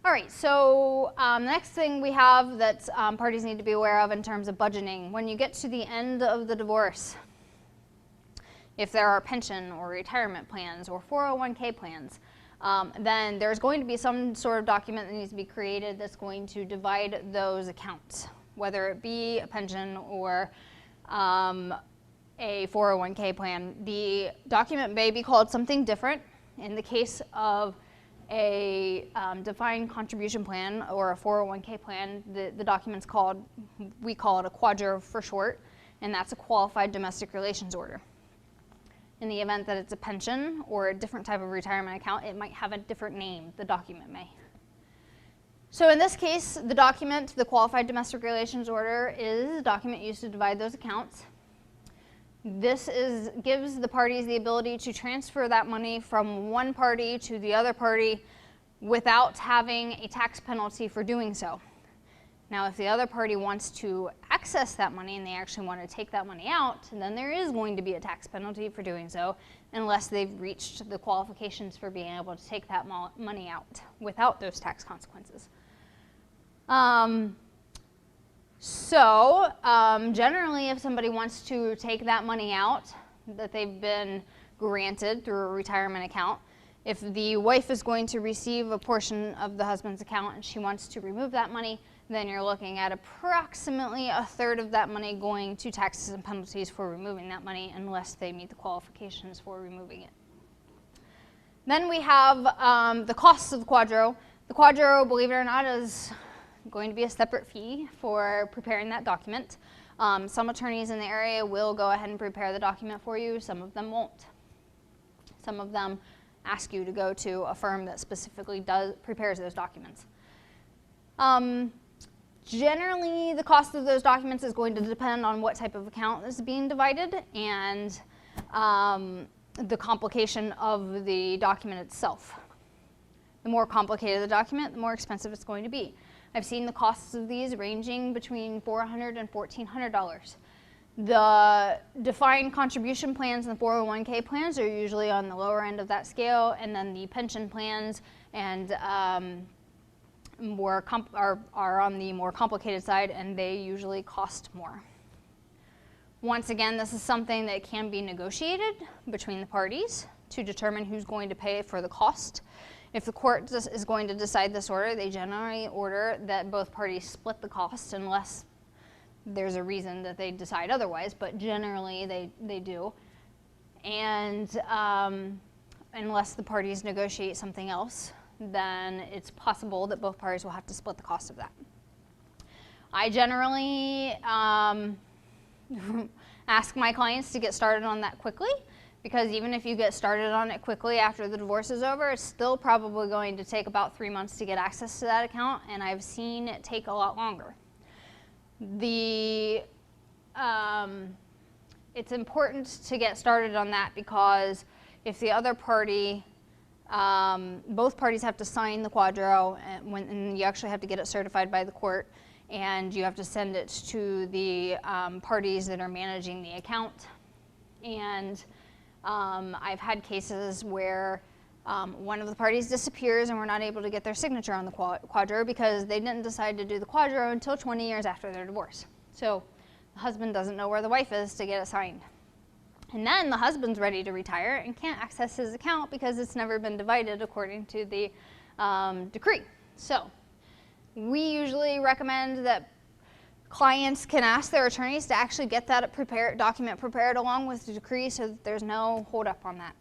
All right, so the next thing we have that parties need to be aware of in terms of budgeting, when you get to the end of the divorce, if there are pension or retirement plans or 401k plans, then there's going to be some sort of document that needs to be created that's going to divide those accounts, whether it be a pension or a 401k plan. The document may be called something different. In the case of a defined contribution plan or a 401k plan, the document's called, we call it a quadro for short, and that's a qualified domestic relations order. In the event that it's a pension or a different type of retirement account, it might have a different name, the document may. So in this case, the document, the qualified domestic relations order, is a document used to divide those accounts. This gives the parties the ability to transfer that money from one party to the other party without having a tax penalty for doing so. Now, if the other party wants to access that money and they actually want to take that money out, then there is going to be a tax penalty for doing so unless they've reached the qualifications for being able to take that money out without those tax consequences. Generally, if somebody wants to take that money out that they've been granted through a retirement account, if the wife is going to receive a portion of the husband's account and she wants to remove that money, then you're looking at approximately a third of that money going to taxes and penalties for removing that money unless they meet the qualifications for removing it. Then we have the costs of the quadro. The quadro, believe it or not, is going to be a separate fee for preparing that document. Some attorneys in the area will go ahead and prepare the document for you. Some of them won't. Some of them ask you to go to a firm that specifically prepares those documents. Generally, the cost of those documents is going to depend on what type of account is being divided and the complication of the document itself. The more complicated the document, the more expensive it's going to be. I've seen the costs of these ranging between $400 and $1,400. The defined contribution plans and the 401k plans are usually on the lower end of that scale, and then the pension plans and are on the more complicated side, and they usually cost more. Once again, this is something that can be negotiated between the parties to determine who's going to pay for the cost. If the court is going to decide this order, they generally order that both parties split the cost unless there's a reason that they decide otherwise, but generally they do. And unless the parties negotiate something else, then it's possible that both parties will have to split the cost of that. I generally ask my clients to get started on that quickly, because even if you get started on it quickly after the divorce is over, it's still probably going to take about 3 months to get access to that account, and I've seen it take a lot longer. It's important to get started on that because if the other party, both parties have to sign the quadro, and you actually have to get it certified by the court, and you have to send it to the parties that are managing the account. And I've had cases where one of the parties disappears and we're not able to get their signature on the quadro because they didn't decide to do the quadro until 20 years after their divorce. So the husband doesn't know where the wife is to get it signed. And then the husband's ready to retire and can't access his account because it's never been divided according to the decree. So we usually recommend that clients can ask their attorneys to actually get that document prepared along with the decree so that there's no hold up on that.